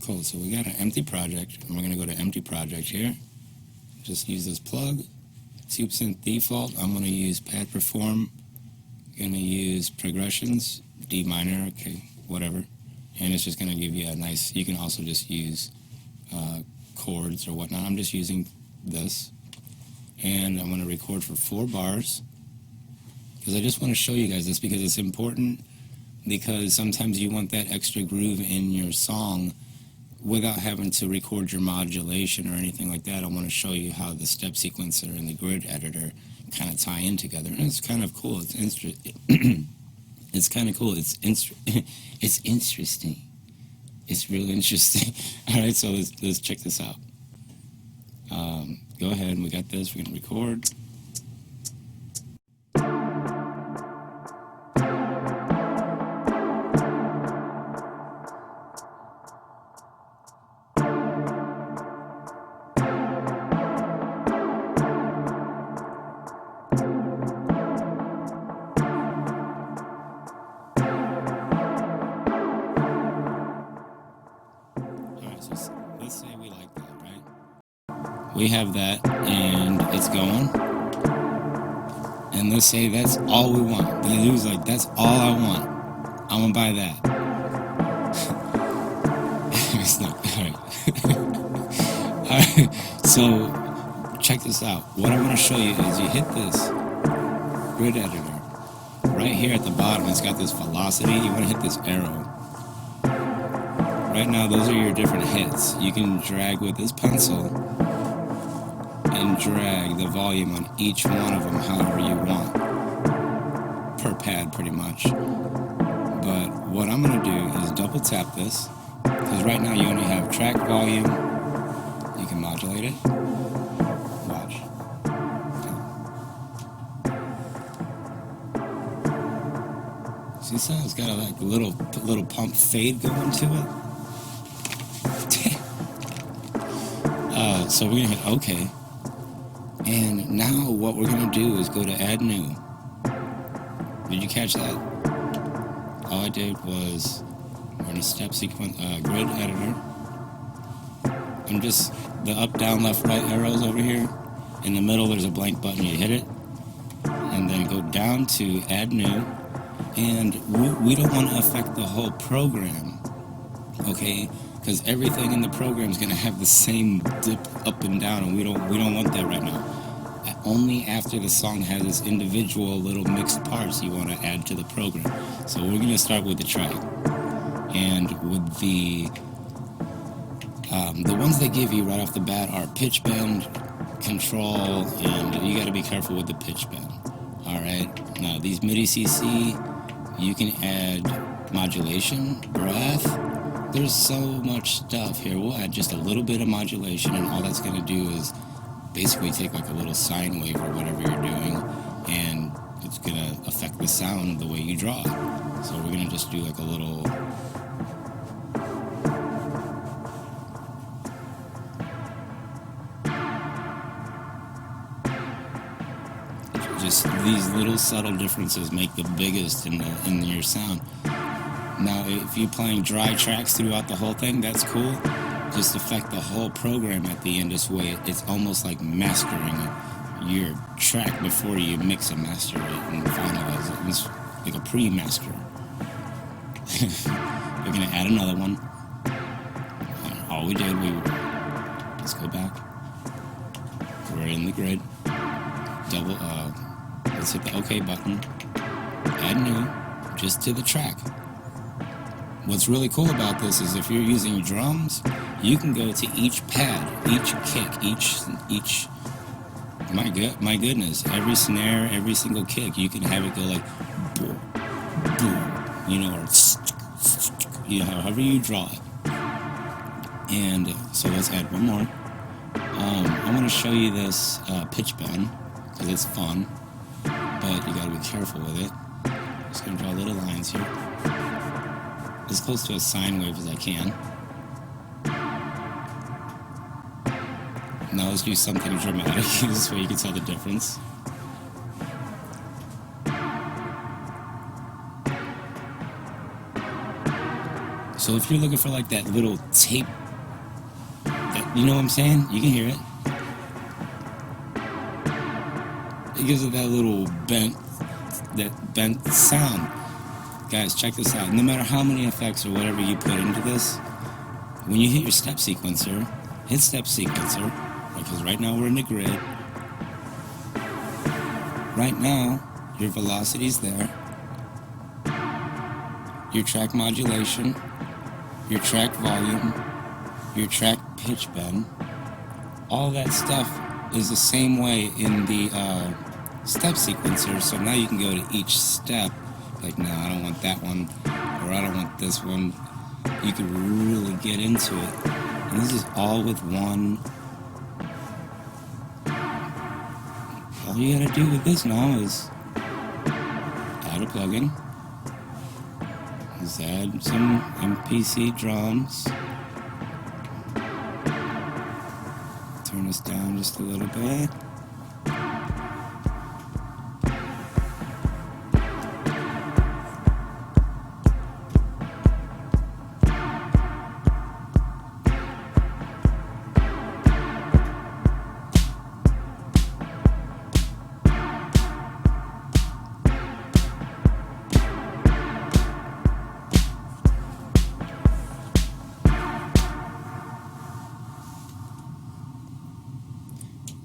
Cool, so we got an empty project, and we're going to go to empty project here. Just use this plug. Synth default, I'm going to use pad perform. Going to use progressions, D minor, okay, whatever. And it's just going to give you a nice, you can also just use chords or whatnot. I'm just using this. And I'm going to record for 4 bars. Because I just want to show you guys this because it's important. Because sometimes you want that extra groove in your song without having to record your modulation or anything like that. I want to show you how the step sequencer and the grid editor kind of tie in together. And it's kind of cool. It's it's kind of cool. It's interesting. It's really interesting. All right, so let's check this out. Go ahead. We got this. We're going to record. Let's say we like that, right? We have that, and it's going. And let's say that's all we want. The dude's like, that's all I want. I'm gonna buy that. It's not, all right. So, check this out. What I want to show you is you hit this grid editor. Right here at the bottom, it's got this velocity. You want to hit this arrow. Right now, those are your different hits. You can drag with this pencil and drag the volume on each one of them however you want. Per pad, pretty much. But what I'm going to do is double tap this. Because right now you only have track volume. You can modulate it. Watch. See, so it's got a like little pump fade going to it. So we're going to hit OK. And now what we're going to do is go to Add New. Did you catch that? All I did was, we're in a step sequence, grid editor. I'm just, the up, down, left, right arrows over here. In the middle there's a blank button, you hit it. And then go down to Add New. And we don't want to affect the whole program. Okay? Because everything in the program is going to have the same dip up and down, and we don't want that right now. Only after the song has its individual little mixed parts you want to add to the program. So we're going to start with the track, and with the ones they give you right off the bat are pitch bend, control, and you got to be careful with the pitch bend. All right. Now these MIDI CC, you can add modulation, breath. There's so much stuff here. We'll add just a little bit of modulation, and all that's going to do is basically take like a little sine wave or whatever you're doing, and it's going to affect the sound the way you draw it. So we're going to just do like a little... Just these little subtle differences make the biggest in your sound. Now, if you're playing dry tracks throughout the whole thing, that's cool. Just affect the whole program at the end this way. It's almost like mastering your track before you mix and master it and finalize it. It's like a pre-master. We're going to add another one. All we did, let's go back. We're in the grid. Let's hit the OK button. Add new, just to the track. What's really cool about this is if you're using drums, you can go to each pad, each kick, each my goodness, every snare, every single kick, you can have it go like boom, boom, you know, or you know, however you draw it. And so let's add one more. I want to show you this pitch bend because it's fun, but you got to be careful with it. Just gonna draw little lines here. As close to a sine wave as I can. Now let's do something dramatic, this way you can tell the difference. So if you're looking for like that little tape, you know what I'm saying? You can hear it. It gives it that little bent sound. Guys, check this out. No matter how many effects or whatever you put into this, when you hit your step sequencer, hit step sequencer, because right now we're in the grid. Right now, your velocity's there. Your track modulation, your track volume, your track pitch bend, all that stuff is the same way in the step sequencer. So now you can go to each step, like, no, I don't want that one, or I don't want this one. You can really get into it. And this is all with one. All you gotta do with this now is add a plugin. Is add some MPC drums. Turn this down just a little bit.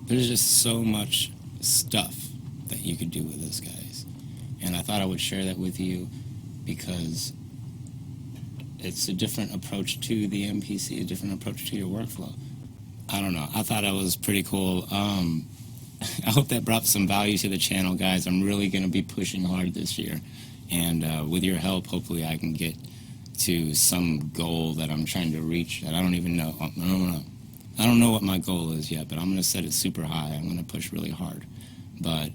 There's just so much stuff that you could do with this, guys. And I thought I would share that with you because it's a different approach to the MPC, a different approach to your workflow. I don't know. I thought it was pretty cool. I hope that brought some value to the channel, guys. I'm really going to be pushing hard this year. And with your help, hopefully I can get to some goal that I'm trying to reach that I don't even know. I don't know what my goal is yet, but I'm going to set it super high. I'm going to push really hard. But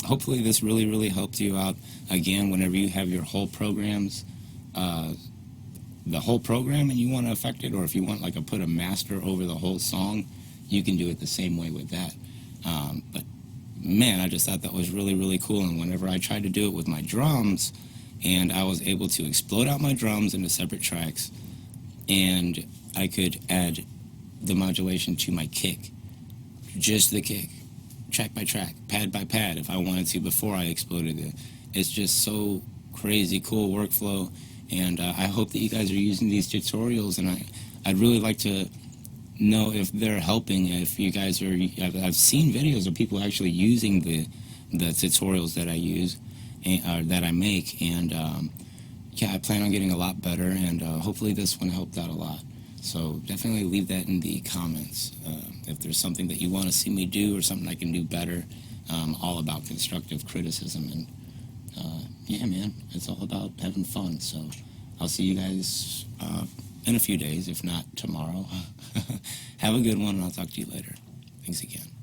hopefully this really, really helped you out. Again, whenever you have your whole programs, the whole program and you want to affect it, or if you want like put a master over the whole song, you can do it the same way with that. But man, I just thought that was really, really cool. And whenever I tried to do it with my drums, and I was able to explode out my drums into separate tracks, and I could add the modulation to my kick, just the kick, track by track, pad by pad, if I wanted to, before I exploded it. It's just so crazy cool workflow, and I hope that you guys are using these tutorials, and I'd really like to know if they're helping, if you guys are. I've seen videos of people actually using the tutorials that I use, that I make, and yeah, I plan on getting a lot better, and hopefully this one helped out a lot. So definitely leave that in the comments. If there's something that you want to see me do or something I can do better, all about constructive criticism. And yeah, man, it's all about having fun. So I'll see you guys in a few days, if not tomorrow. Have a good one, and I'll talk to you later. Thanks again.